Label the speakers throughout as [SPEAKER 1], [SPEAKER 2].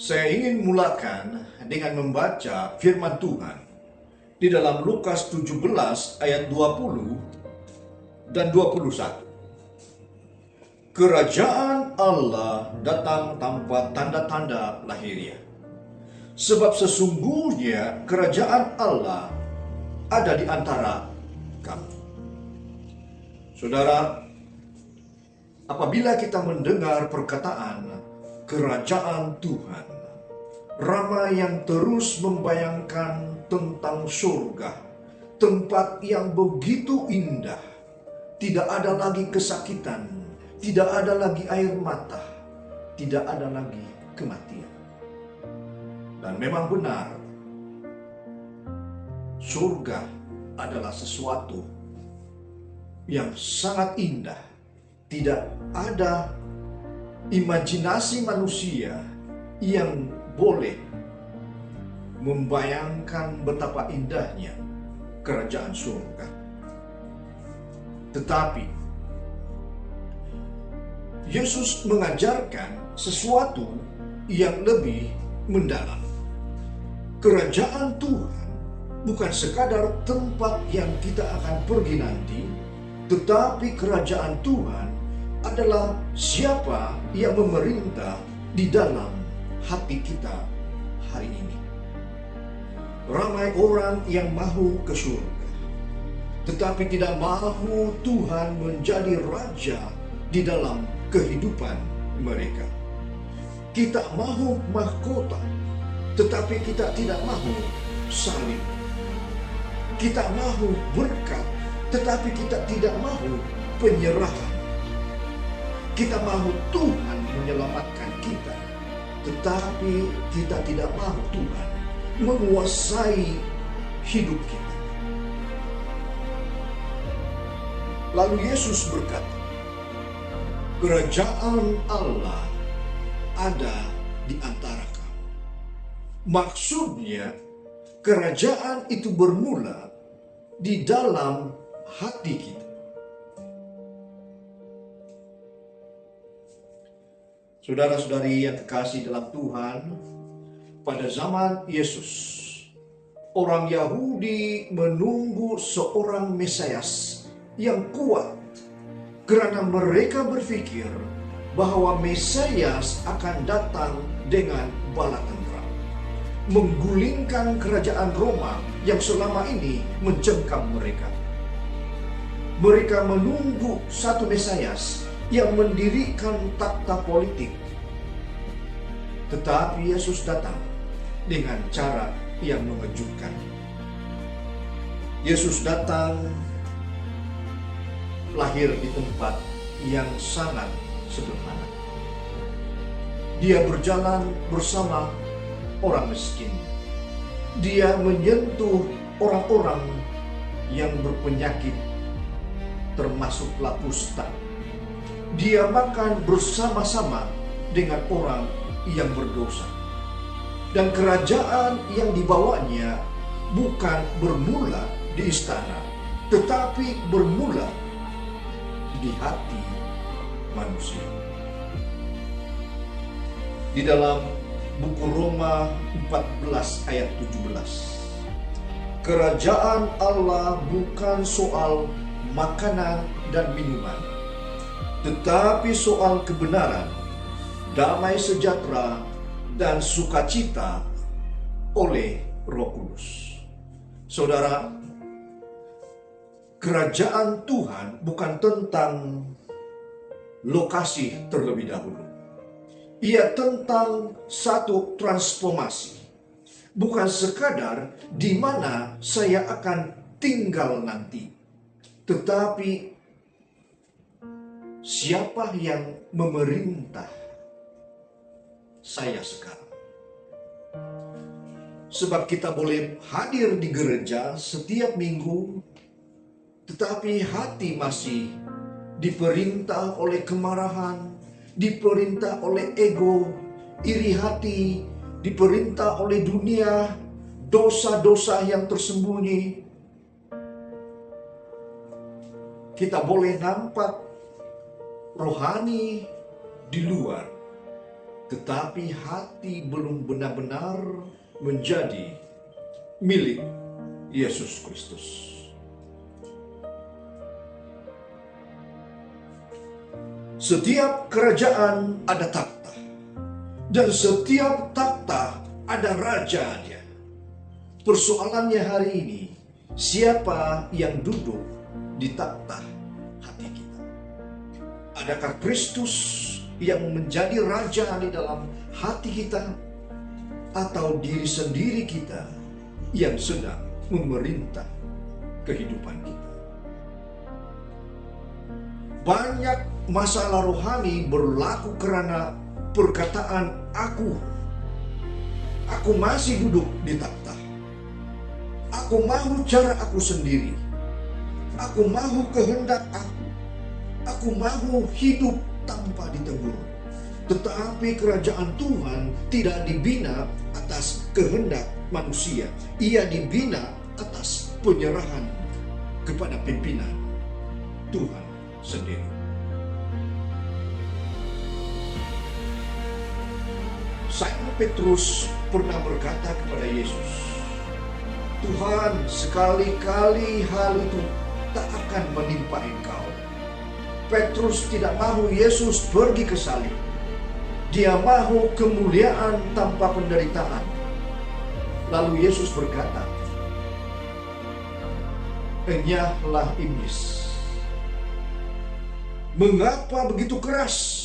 [SPEAKER 1] Saya ingin mulakan dengan membaca firman Tuhan di dalam Lukas 17 ayat 20 dan 21. Kerajaan Allah datang tanpa tanda-tanda lahiriah. Sebab sesungguhnya kerajaan Allah ada di antara kamu. Saudara, apabila kita mendengar perkataan kerajaan Tuhan, ramai yang terus membayangkan tentang surga, tempat yang begitu indah. Tidak ada lagi kesakitan, tidak ada lagi air mata, tidak ada lagi kematian. Dan memang benar, surga adalah sesuatu yang sangat indah. Tidak ada imajinasi manusia yang boleh membayangkan betapa indahnya kerajaan surga. Tetapi Yesus mengajarkan sesuatu yang lebih mendalam. Kerajaan Tuhan bukan sekadar tempat yang kita akan pergi nanti, tetapi kerajaan Tuhan adalah siapa yang memerintah di dalam hati kita hari ini. Ramai orang yang mahu ke surga, tetapi tidak mahu Tuhan menjadi raja di dalam kehidupan mereka. Kita mahu mahkota, tetapi kita tidak mahu salib. Kita mahu berkat, tetapi kita tidak mahu penyerahan. Kita mahu Tuhan menyelamatkan kita, tetapi kita tidak mahu Tuhan menguasai hidup kita. Lalu Yesus berkata, kerajaan Allah ada di antara kamu. Maksudnya, kerajaan itu bermula di dalam hati kita. Saudara-saudari yang kekasih dalam Tuhan, pada zaman Yesus, orang Yahudi menunggu seorang Mesias yang kuat karena mereka berpikir bahwa Mesias akan datang dengan bala tentera, menggulingkan kerajaan Roma yang selama ini mencengkam mereka. Mereka menunggu satu Mesias yang mendirikan takhta politik. Tetapi Yesus datang dengan cara yang mengejutkan. Yesus datang lahir di tempat yang sangat sederhana. Dia berjalan bersama orang miskin. Dia menyentuh orang-orang yang berpenyakit, termasuklah kusta. Dia makan bersama-sama dengan orang yang berdosa. Dan kerajaan yang dibawanya bukan bermula di istana, tetapi bermula di hati manusia. Di dalam buku Roma 14 ayat 17, kerajaan Allah bukan soal makanan dan minuman, tetapi soal kebenaran, damai sejahtera, dan sukacita oleh Roh Kudus. Saudara, kerajaan Tuhan bukan tentang lokasi terlebih dahulu. Ia tentang satu transformasi. Bukan sekadar di mana saya akan tinggal nanti, tetapi siapa yang memerintah saya sekarang. Sebab kita boleh hadir di gereja setiap minggu, tetapi hati masih diperintah oleh kemarahan, diperintah oleh ego, iri hati, diperintah oleh dunia, dosa-dosa yang tersembunyi. Kita boleh nampak rohani di luar, tetapi hati belum benar-benar menjadi milik Yesus Kristus. Setiap kerajaan ada takhta, dan setiap takhta ada rajanya. Persoalannya hari ini, siapa yang duduk di takhta hati kita? Adakah Kristus yang menjadi raja di dalam hati kita, atau diri sendiri kita yang sedang memerintah kehidupan kita? Banyak masalah rohani berlaku karena perkataan aku. Aku masih duduk di takhta. Aku mau cara aku sendiri. Aku mau kehendak aku. Aku mau hidup tanpa ditegur. Tetapi kerajaan Tuhan tidak dibina atas kehendak manusia. Ia dibina atas penyerahan kepada pimpinan Tuhan sendiri. Simon Petrus pernah berkata kepada Yesus, "Tuhan, sekali-kali hal itu tak akan menimpa Engkau." Petrus tidak mahu Yesus pergi ke salib. Dia mahu kemuliaan tanpa penderitaan. Lalu Yesus berkata, "Enyahlah iblis. Mengapa begitu keras?"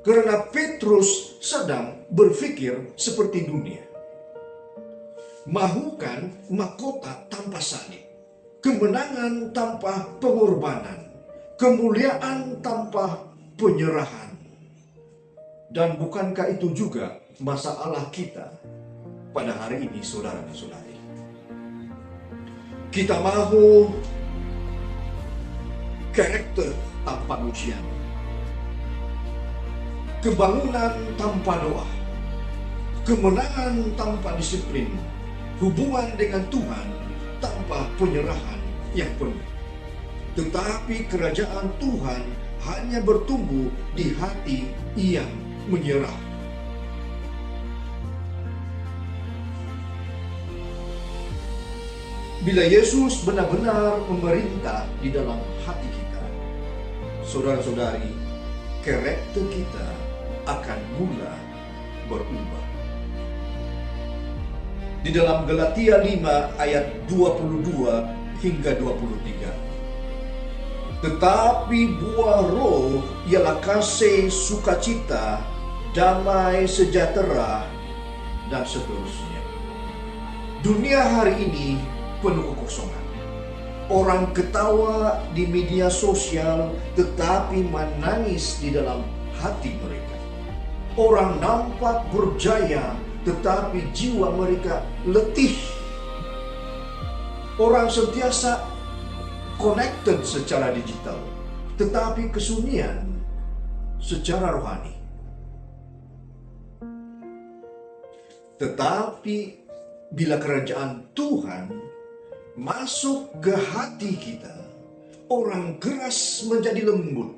[SPEAKER 1] Karena Petrus sedang berpikir seperti dunia. Mahukan mahkota tanpa salib, kemenangan tanpa pengorbanan, kemuliaan tanpa penyerahan. Dan bukankah itu juga masalah kita pada hari ini, saudara dan saudari? Kita mahu karakter tanpa ujian, kebangunan tanpa doa, kemenangan tanpa disiplin, hubungan dengan Tuhan tanpa penyerahan yang penuh. Tetapi kerajaan Tuhan hanya bertumbuh di hati yang menyerah. Bila Yesus benar-benar memerintah di dalam hati kita, saudara-saudari, karakter kita akan mula berubah. Di dalam Galatia 5 ayat 22 hingga 23. Tetapi buah roh ialah kasih, sukacita, damai, sejahtera, dan seterusnya. Dunia hari ini penuh kekosongan. Orang ketawa di media sosial tetapi menangis di dalam hati mereka. Orang nampak berjaya tetapi jiwa mereka letih. Orang sentiasa connected secara digital tetapi kesunyian secara rohani. Tetapi bila kerajaan Tuhan masuk ke hati kita, orang keras menjadi lembut,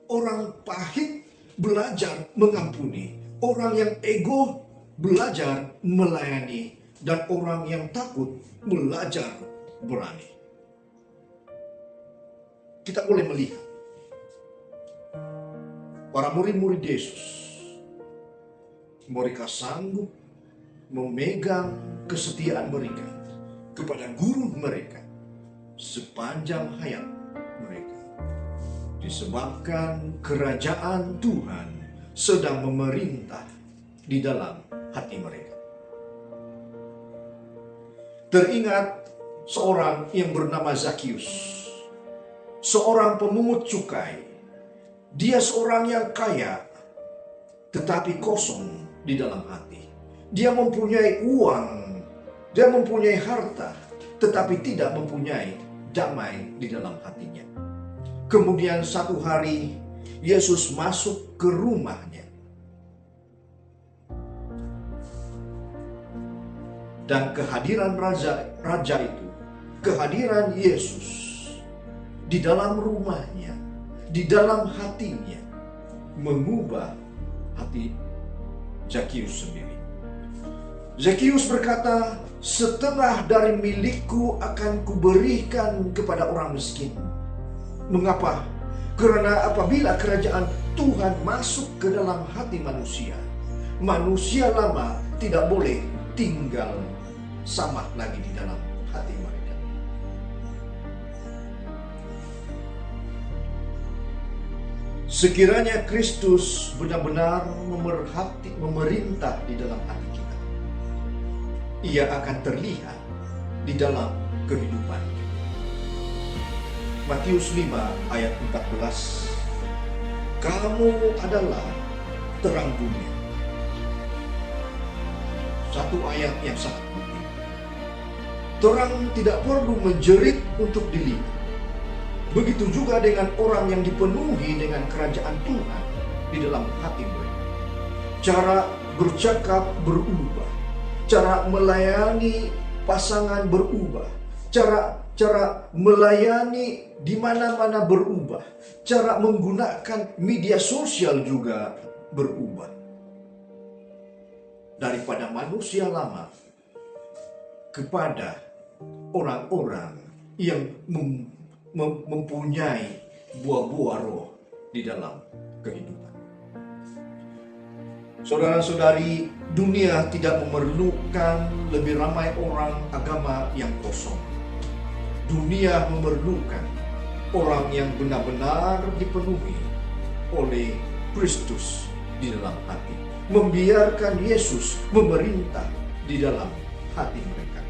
[SPEAKER 1] orang pahit belajar mengampuni, orang yang ego belajar melayani, dan orang yang takut belajar berani. Kita boleh melihat para murid-murid Yesus, mereka sanggup memegang kesetiaan mereka kepada guru mereka sepanjang hayat mereka, disebabkan kerajaan Tuhan sedang memerintah di dalam hati mereka. Teringat seorang yang bernama Zakius, seorang pemungut cukai. Dia seorang yang kaya tetapi kosong di dalam hati. Dia mempunyai uang, dia mempunyai harta, tetapi tidak mempunyai damai di dalam hatinya. Kemudian satu hari Yesus masuk ke rumahnya. Dan kehadiran raja itu, kehadiran Yesus di dalam rumahnya, di dalam hatinya, mengubah hati Zakius sendiri. Zakius berkata, setengah dari milikku akan kuberikan kepada orang miskin. Mengapa? Karena apabila kerajaan Tuhan masuk ke dalam hati manusia, manusia lama tidak boleh tinggal sama lagi di dalam hati mereka. Sekiranya Kristus benar-benar memerintah di dalam hati kita, Ia akan terlihat di dalam kehidupan kita. Matius 5 ayat 14. Kamu adalah terang dunia. Satu ayat yang sangat penting. Terang tidak perlu menjerit untuk dilihat. Begitu juga dengan orang yang dipenuhi dengan kerajaan Tuhan di dalam hati mereka. Cara bercakap berubah. Cara melayani pasangan berubah. Cara melayani di mana-mana berubah. Cara menggunakan media sosial juga berubah. Daripada manusia lama kepada orang-orang yang mempunyai buah-buah roh di dalam kehidupan. Saudara-saudari, dunia tidak memerlukan lebih ramai orang agama yang kosong. Dunia memerlukan orang yang benar-benar dipenuhi oleh Kristus di dalam hati. Membiarkan Yesus memerintah di dalam hati mereka.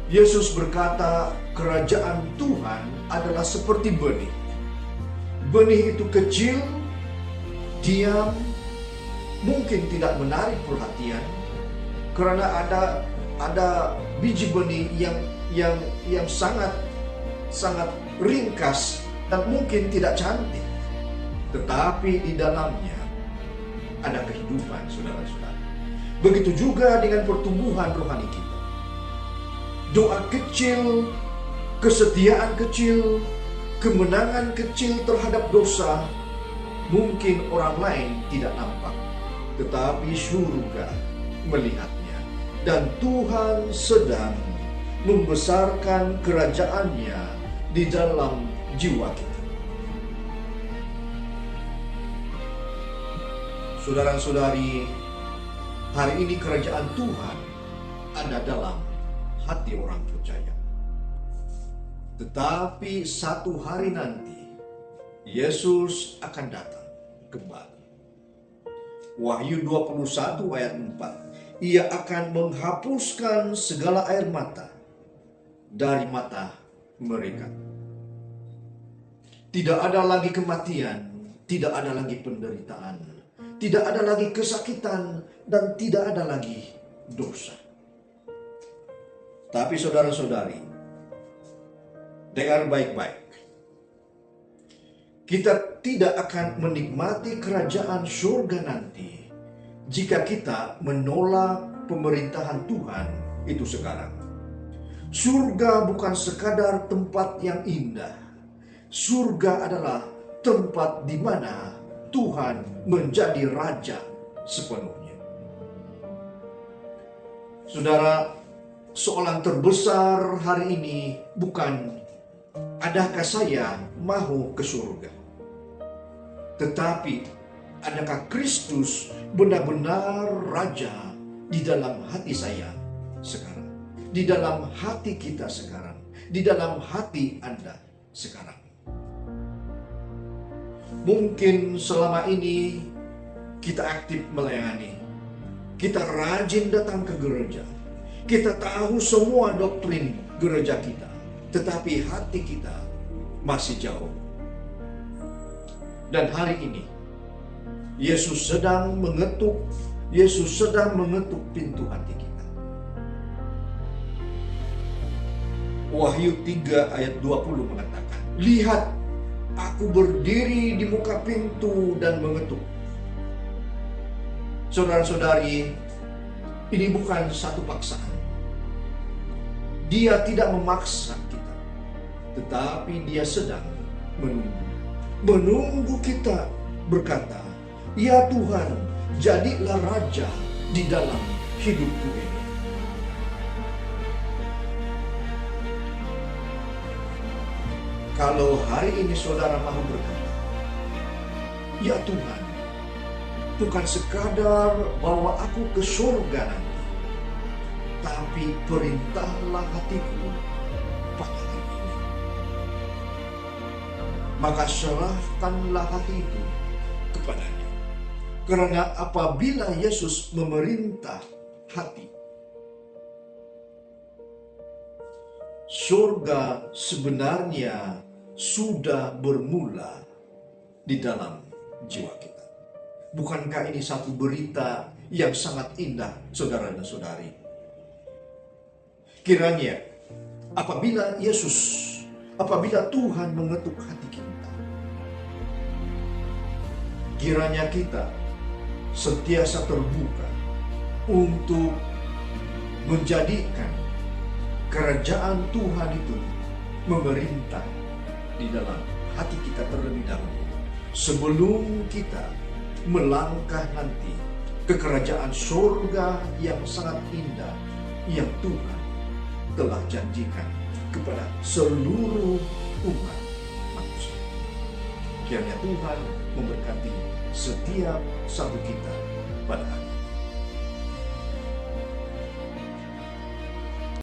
[SPEAKER 1] Yesus berkata, kerajaan Tuhan adalah seperti benih. Benih itu kecil, diam, mungkin tidak menarik perhatian, karena ada biji benih yang sangat ringkas dan mungkin tidak cantik, tetapi di dalamnya ada kehidupan, saudara-saudara. Begitu juga dengan pertumbuhan rohani kita. Doa kecil, kesetiaan kecil, kemenangan kecil terhadap dosa, mungkin orang lain tidak nampak, tetapi surga melihatnya. Dan Tuhan sedang membesarkan kerajaannya di dalam jiwa kita. Saudara-saudari, hari ini kerajaan Tuhan ada dalam hati orang percaya. Tetapi satu hari nanti, Yesus akan datang kembali. Wahyu 21 ayat 4. Ia akan menghapuskan segala air mata dari mata mereka. Tidak ada lagi kematian, tidak ada lagi penderitaan, tidak ada lagi kesakitan, dan tidak ada lagi dosa. Tapi saudara-saudari, dengar baik-baik. Kita tidak akan menikmati kerajaan surga nanti jika kita menolak pemerintahan Tuhan itu sekarang. Surga bukan sekadar tempat yang indah. Surga adalah tempat di mana Tuhan menjadi raja sepenuhnya. Saudara, soalan terbesar hari ini bukan adakah saya mau ke surga, tetapi adakah Kristus benar-benar raja di dalam hati saya sekarang, di dalam hati kita sekarang, di dalam hati Anda sekarang. Mungkin selama ini kita aktif melayani, kita rajin datang ke gereja, kita tahu semua doktrin gereja kita, tetapi hati kita masih jauh. Dan hari ini Yesus sedang mengetuk pintu hati kita. Wahyu 3 ayat 20 mengatakan, lihat, aku berdiri di muka pintu dan mengetuk. Saudara-saudari, ini bukan satu paksaan. Dia tidak memaksa kita, tetapi dia sedang menunggu. Menunggu kita berkata, ya Tuhan, jadilah raja di dalam hidupku ini. Kalau hari ini saudara mau berkata, ya Tuhan, bukan sekadar bawa aku ke surga nanti, tapi perintahlah hatiku pada hari ini. Maka serahkanlah hati itu kepadanya. Karena apabila Yesus memerintah hati, surga sebenarnya sudah bermula di dalam jiwa kita. Bukankah ini satu berita yang sangat indah, saudara dan saudari? Kiranya apabila Tuhan mengetuk hati kita, kiranya kita sentiasa terbuka untuk menjadikan kerajaan Tuhan itu memerintah di dalam hati kita terlebih dahulu, sebelum kita melangkah nanti ke kerajaan surga yang sangat indah yang Tuhan telah janjikan kepada seluruh umat manusia. Kiranya Tuhan memberkati setiap satu kita pada hari